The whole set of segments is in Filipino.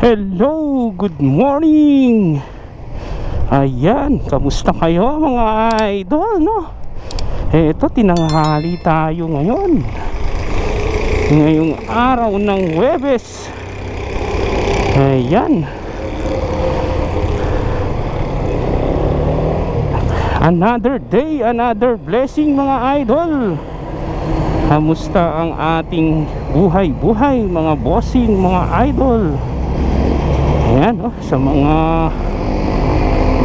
Hello, good morning. Ayan, kamusta kayo mga idol, no? Eto, tinanghali tayo ngayon. Ngayong araw ng Huwebes. Ayan. Another day, another blessing mga idol. Kamusta ang ating buhay-buhay mga bossing, mga idol? Ayan, sa mga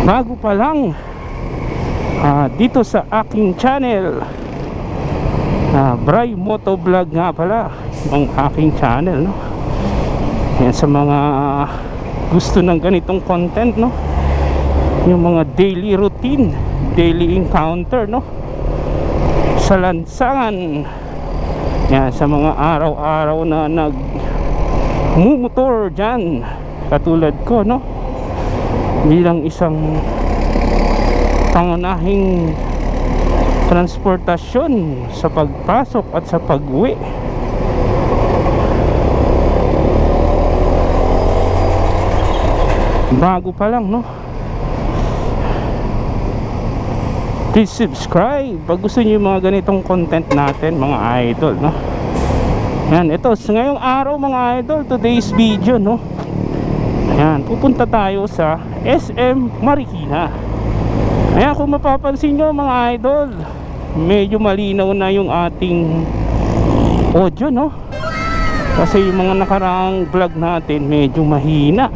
bago pa lang dito sa aking channel, Bry Motovlog nga pala ang aking channel, no? Ayan, sa mga gusto ng ganitong content, no? Yung mga daily routine, daily encounter, no? Sa lansangan. Yan, sa mga araw-araw na nagmumotor dyan, katulad ko, no? Bilang isang pangunahing transportasyon sa pagpasok at sa pag-uwi. Bago pa lang, no? Please subscribe pag gusto niyo yung mga ganitong content natin mga idol, no? Yan, ito sa ngayong araw mga idol, today's video, no? Yan, pupunta tayo sa SM Marikina. Ayan, kung mapapansin nyo mga idol, medyo malinaw na yung ating audio, no? Kasi yung mga nakaraang vlog natin medyo mahina.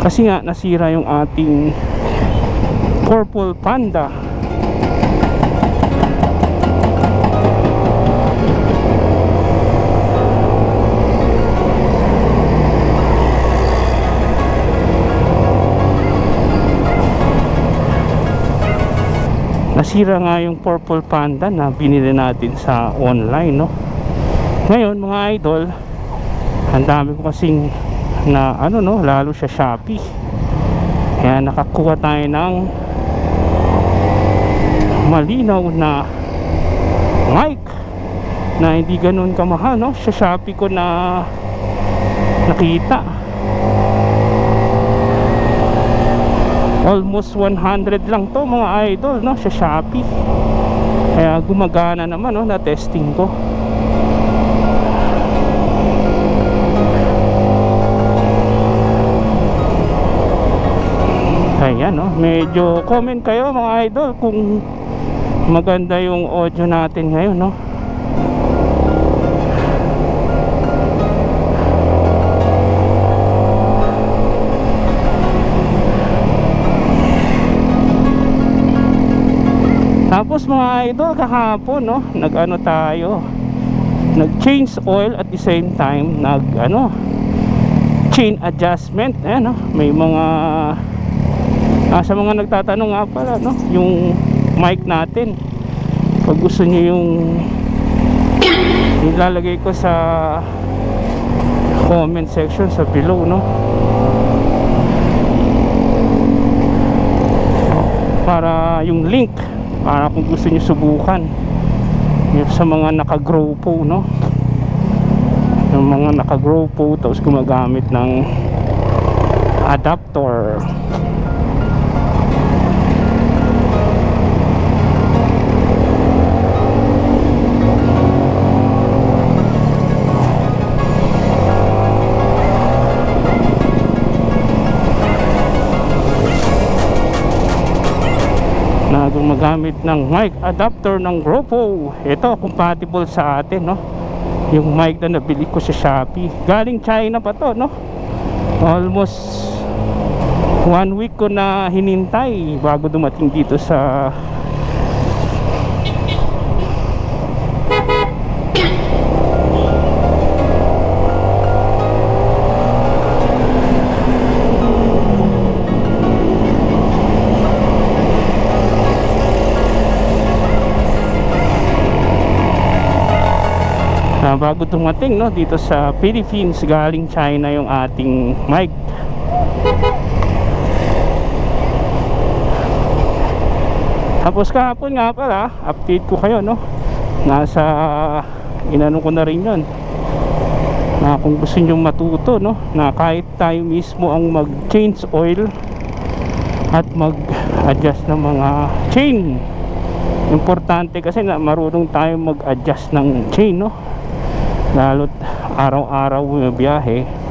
Kasi nga nasira yung ating Purple Panda. Nasira nga yung Purple Panda na binili natin sa online, no? Ngayon mga idol, ang dami ko kasing na no, lalo sa Shopee. Kaya nakakuha tayo ng malinaw na mic na hindi ganun kamahal, no? Sa Shopee ko na nakita almost 100 lang to mga idol, no? Sa Shopee. Kaya gumagana naman, no? Na testing ko. Ayan, no? Medyo comment kayo mga idol kung maganda yung audio natin ngayon, no? Tapos mga idol, kahapon, no, nag-ano tayo, nag-change oil at the same time chain adjustment. Ayan, no? May mga sa mga nagtatanong nga pala, no, yung mic natin, pag gusto niyo yung ilalagay ko sa comment section sa below, no, para yung link, para kung gusto niyo subukan yung sa mga naka-grow po, no, yung mga naka-grow po tapos gumagamit ng adapter. Na gumagamit ng mic adapter ng Gropo. Ito compatible sa atin, no? Yung mic na nabili ko sa Shopee, galing China pa to, no? Almost 1 week ko na hinintay bago dumating dito sa bago dumating, no, dito sa Philippines. Galing China yung ating mic. Tapos kahapon nga pala, update ko kayo, no, nasa inano ko na rin yun, Kung gusto nyo matuto, no, na kahit tayo mismo ang mag change oil at mag adjust ng mga chain. Importante kasi na marunong tayo mag adjust ng chain, no, lalo't araw-araw bumibiyahe.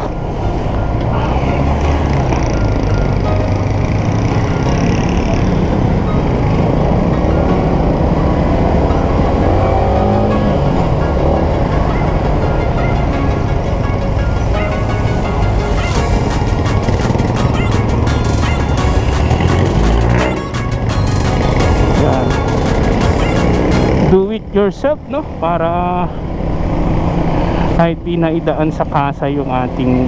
Do it yourself, no, para kahit di na idaan sa kasa yung ating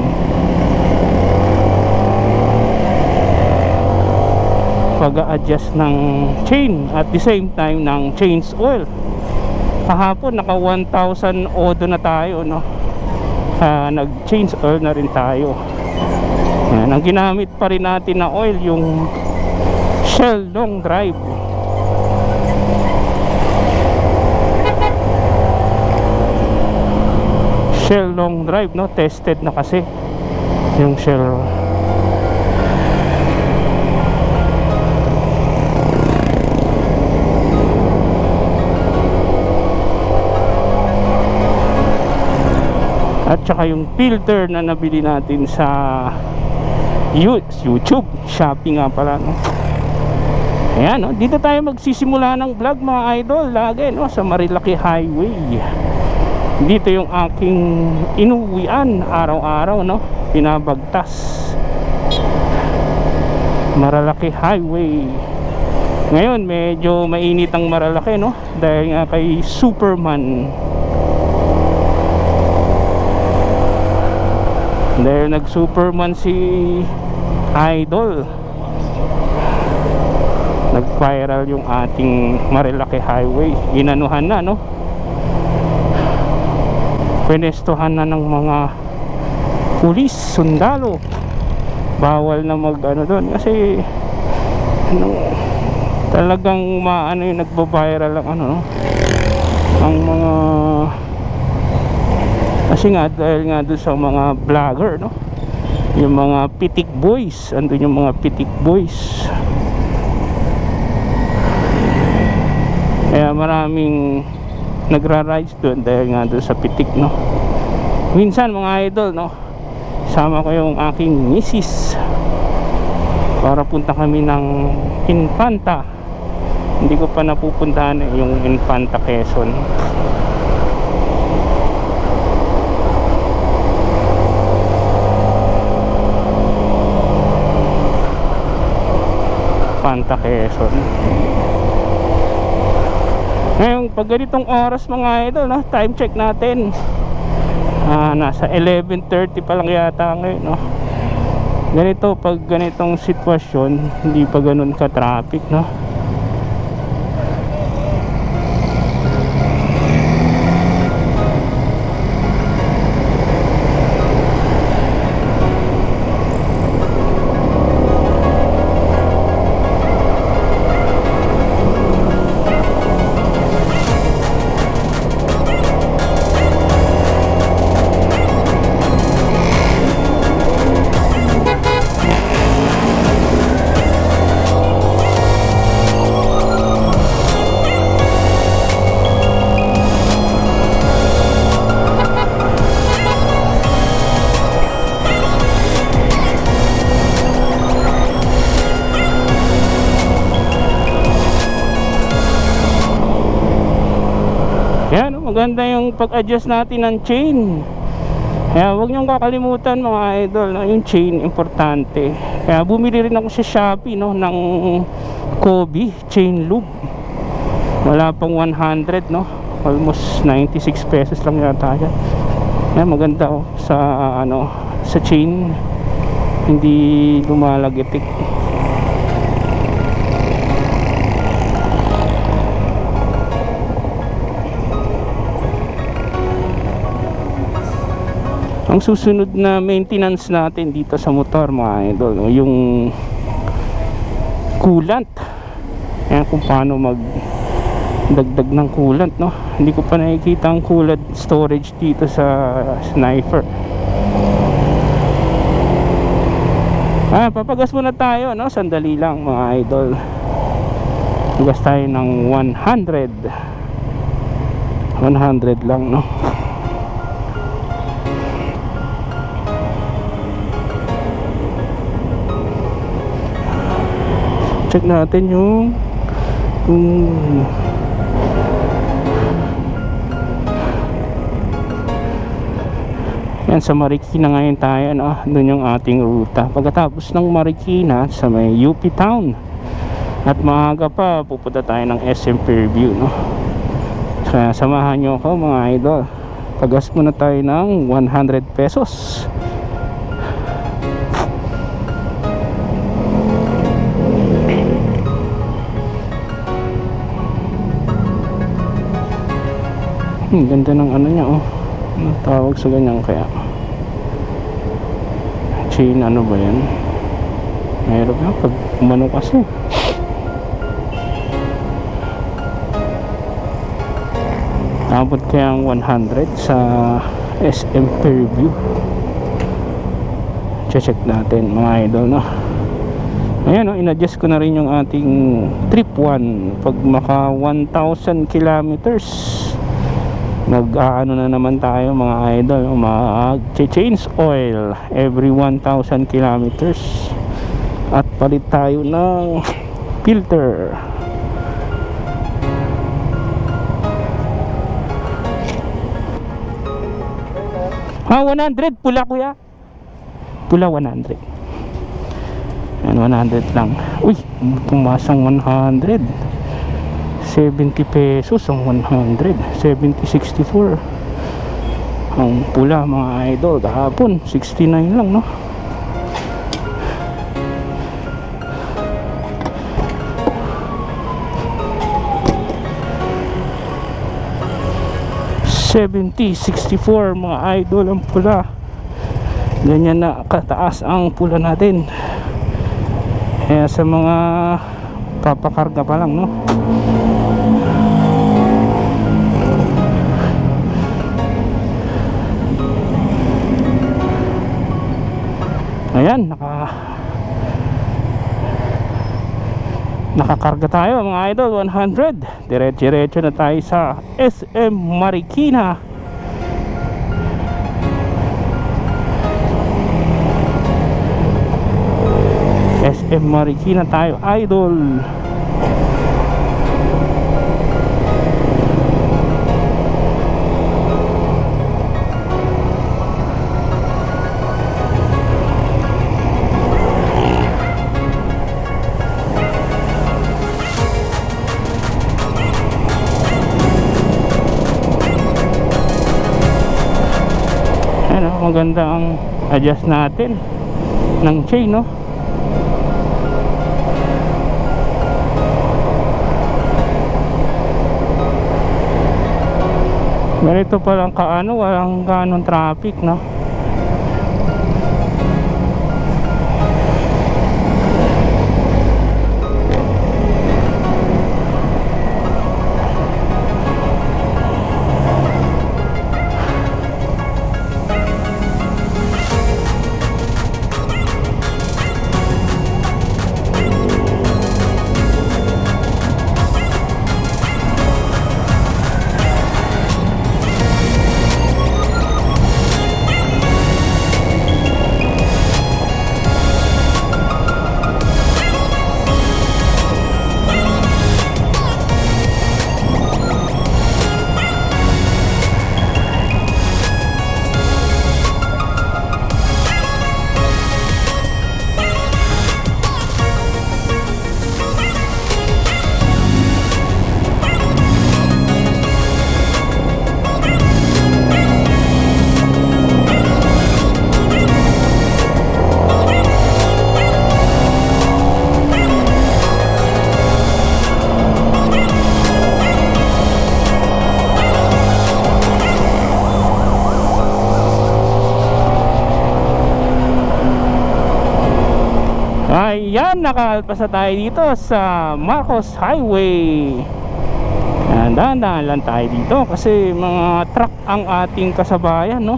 pag-a-adjust ng chain at the same time ng change oil. Kahapon naka 1,000 odo na tayo, no, nag change oil na rin tayo. Yan, ang ginamit pa rin natin na oil yung Shell Long Drive. Shell Long Drive, no, tested na kasi yung Shell. At saka yung filter na nabili natin sa YouTube, Shopee nga pala, no. Ayan, no, dito tayo magsisimula ng vlog mga idol, lagi, no, sa Marilaki Highway. Dito yung aking inuwian araw-araw, no, pinabagtas. Marilaki Highway. Ngayon medyo mainit ang Marilaki, no, dahil nga kay Superman. Dahil nag Superman si Idol, nag-viral yung ating Marilaki Highway. Inanuhan na, no, pinestuhan na ng mga pulis, sundalo. Bawal na mag ano doon kasi ano, talagang maano yung nagbabiral ang ano, no, ang mga, kasi nga dahil nga doon sa mga vlogger, no, yung mga pitik boys, andun yung mga pitik boys, kaya maraming nagra-rides doon dahil nga doon sa pitik, no. Minsan mga idol, no, sama ko yung aking misis para punta kami ng Infanta. Hindi ko pa napupuntahan yung Infanta, Quezon. Infanta, Quezon. Ngayon pag ganitong oras mga idol, no, time check natin, nasa 11:30 pa lang yata ngayon, no. Ganito, pag ganitong sitwasyon hindi pa ganun ka traffic, no. Yan, maganda yung pag-adjust natin ng chain. Kaya huwag niyong kakalimutan mga idol, no, yung chain importante. Kaya bumili rin ako sa Shopee, no, ng Kobe chain lube. Wala pang 100, no, almost 96 pesos lang yata yan. Yan, maganda, oh, sa ano, sa chain, hindi lumalagitik. Ang susunod na maintenance natin dito sa motor mga idol, yung coolant. Ayan, kung paano mag dagdag ng coolant, no? Hindi ko pa nakikita ang coolant storage dito sa Sniper. Papagas muna tayo, no? Sandali lang mga idol. Pagas tayo ng 100 lang, no? Check natin yung yan, sa Marikina ngayon tayo, no? Doon yung ating ruta. Pagkatapos ng Marikina, sa may UP Town, at maaga pa pupunta tayo ng SM Fairview, no? Kaya samahan nyo ako mga idol. Pagas muna tayo ng 100 pesos. Ganda ng ano niya, oh. Ano tawag sa ganyan kaya? Chain, ano ba yan? Mayroon na pag umano kasi. Abot kaya ang 100 sa SM Fairview. Check natin mga idol, no? Ayan, no? In-adjust ko na rin yung ating trip 1. Pag maka 1,000 kilometers, mag-ano na naman tayo mga idol, mag-change oil every 1,000 kilometers at palit tayo ng filter. Ha, 100 pula kuya, pula 100. Yan, 100 lang. Uy, pumasang 100, 70 pesos ang 100, 70.64 ang pula mga idol. Kahapon 69 lang, no? $70.64 mga idol ang pula. Ganyan na kataas ang pula natin. Kaya sa mga papakarga pa lang, no? Ayan, nakakarga tayo mga idol, 100. Diretso na tayo sa SM Marikina. SM Marikina tayo idol. Maganda ang adjust natin ng chain, no? Ganito palang kaano, walang ganong traffic, no? Ayan, nakaalpas na tayo dito sa Marcos Highway. Dahan-dahan lang tayo dito kasi mga truck ang ating kasabayan, no?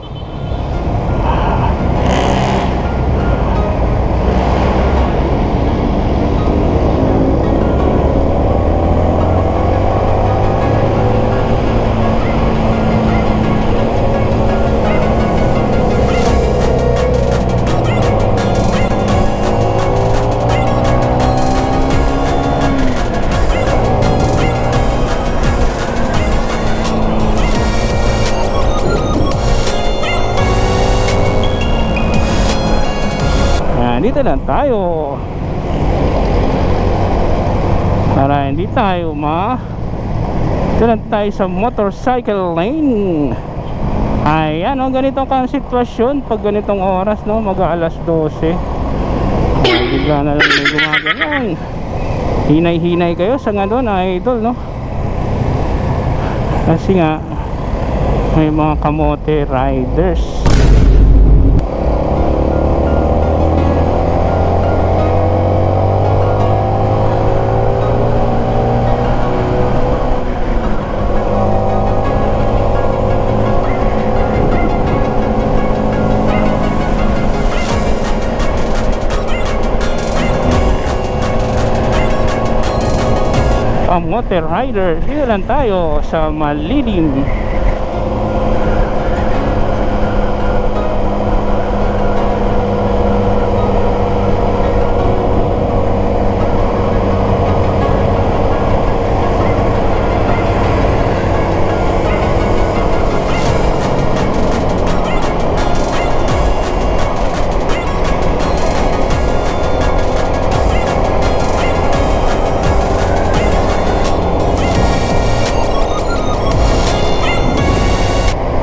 Dito lang tayo para hindi tayo dito lang tayo sa motorcycle lane. Ayan, oh, ganito ang sitwasyon pag ganitong oras, no? Mag-aalas 12. Bigla na lang may gumaganon. Hinay-hinay kayo sa nga doon, idol, no? Kasi nga may mga kamote riders. Motor rider, dito lang tayo sa malilim.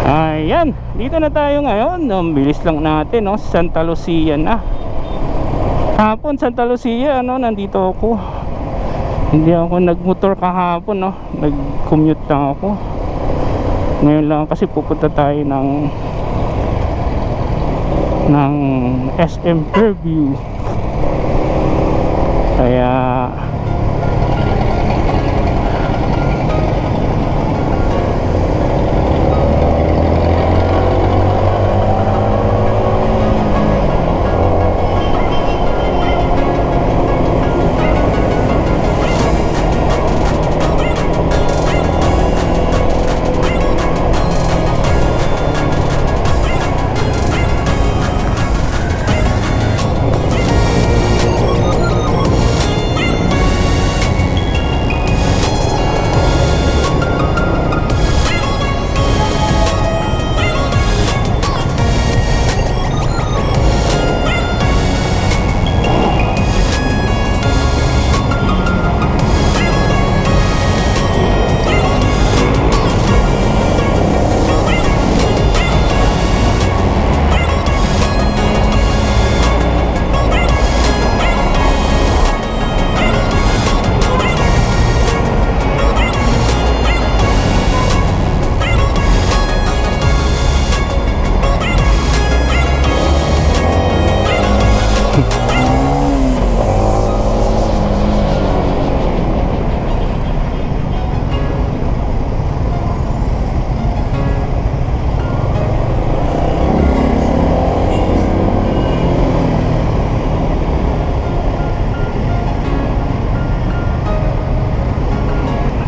Ayan, dito na tayo ngayon. Bilis lang natin, no? Santa Lucia na. Kahapon Santa Lucia, no? Nandito ako. Hindi ako nagmotor kahapon, no? Nag-commute lang ako. Ngayon lang kasi pupunta tayo ng SM Fairview. Kaya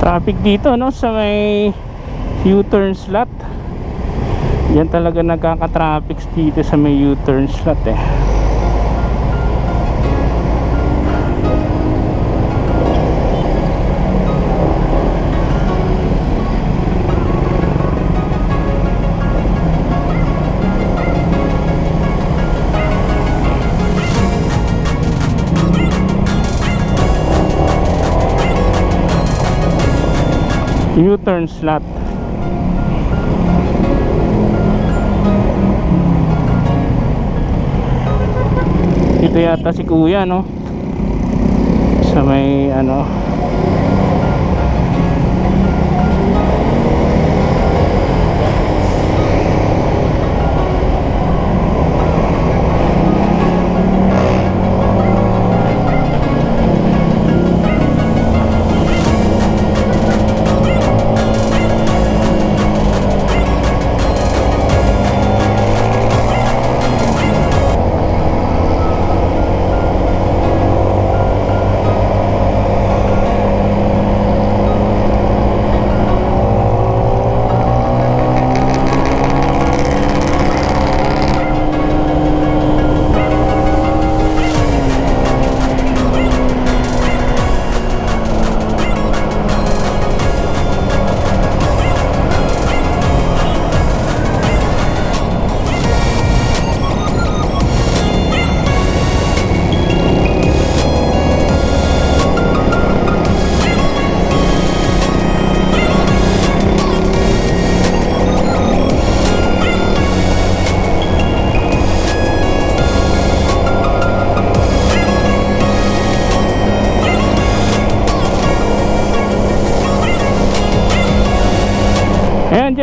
traffic dito, no? Sa may U-turn slot. Yan talaga nagkaka-traffic dito sa may U-turn slot, eh. U-turn slot. Dito yata si kuya, no? Sa may ano,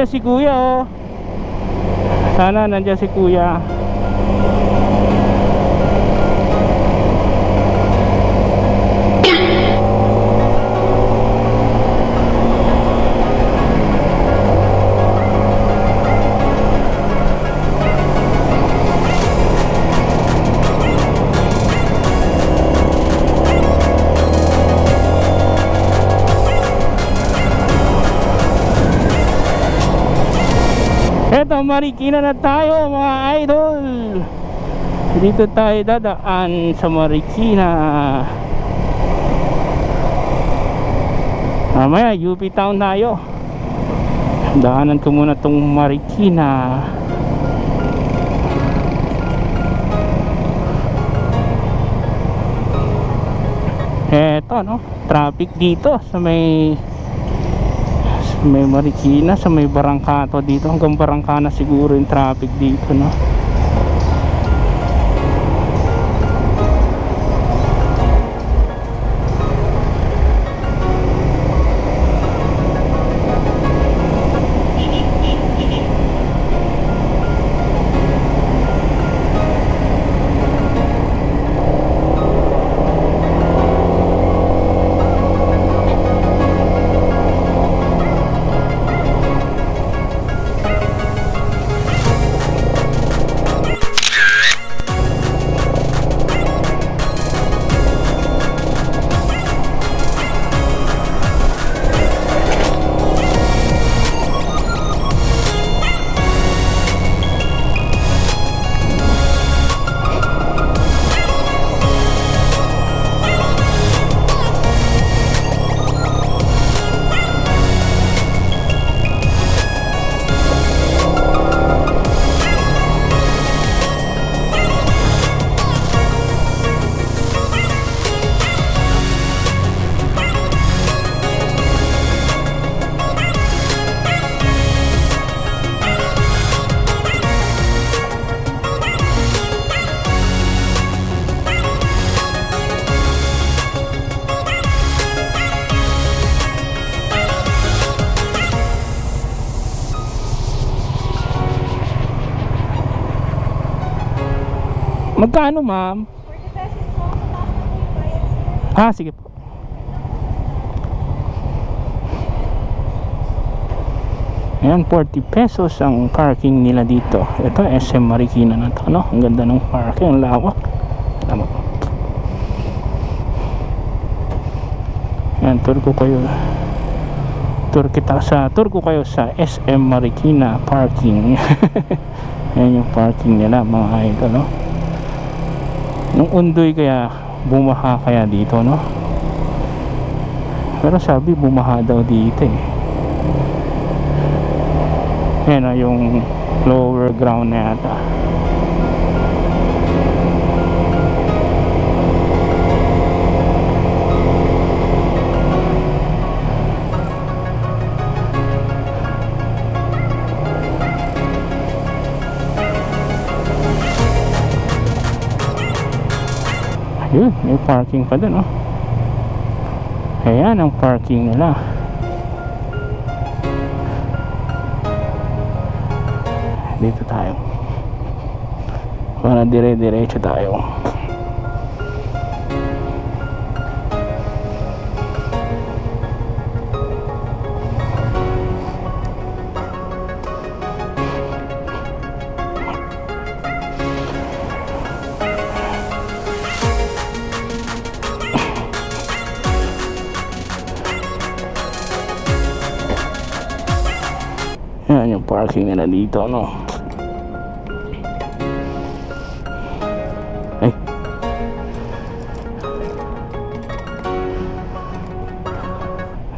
nandiyan si kuya oh. Sana nandiyan si kuya. Eto, Marikina na tayo mga idol. Dito tayo dadaan sa Marikina. Mamaya UP Town tayo. Daanan ko muna tong Marikina. Eto no, traffic dito sa may Marikina, sa may Barangkato dito. Hanggang Barangkana siguro yung traffic dito no. Magkano ma'am? 40 pesos po. Ah, sige po. Ayan, 40 pesos ang parking nila dito. Ito, SM Marikina na to, no? Ang ganda ng parking, ang lawak. Tama po. Ayan, tour ko kayo sa SM Marikina parking. Ayan yung parking nila mga idol, no? Nung undoy kaya bumaha kaya dito, no? Pero sabi bumaha daw dito eh. Ayan na yung lower ground na yata. Yun, may parking pa dun, oh. Ayan ang parking nila. Dito tayo para dire-diretso tayo. Yan yung parking nila dito, no? Ay.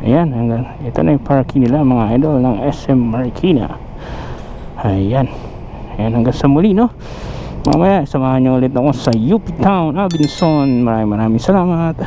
Ayan, ito na yung parking nila mga idol ng SM Marikina. Ayan. Ayan, hanggang sa muli, no? Mamaya, samahan nyo ulit ako sa UP Town, Abinson. Maraming salamat.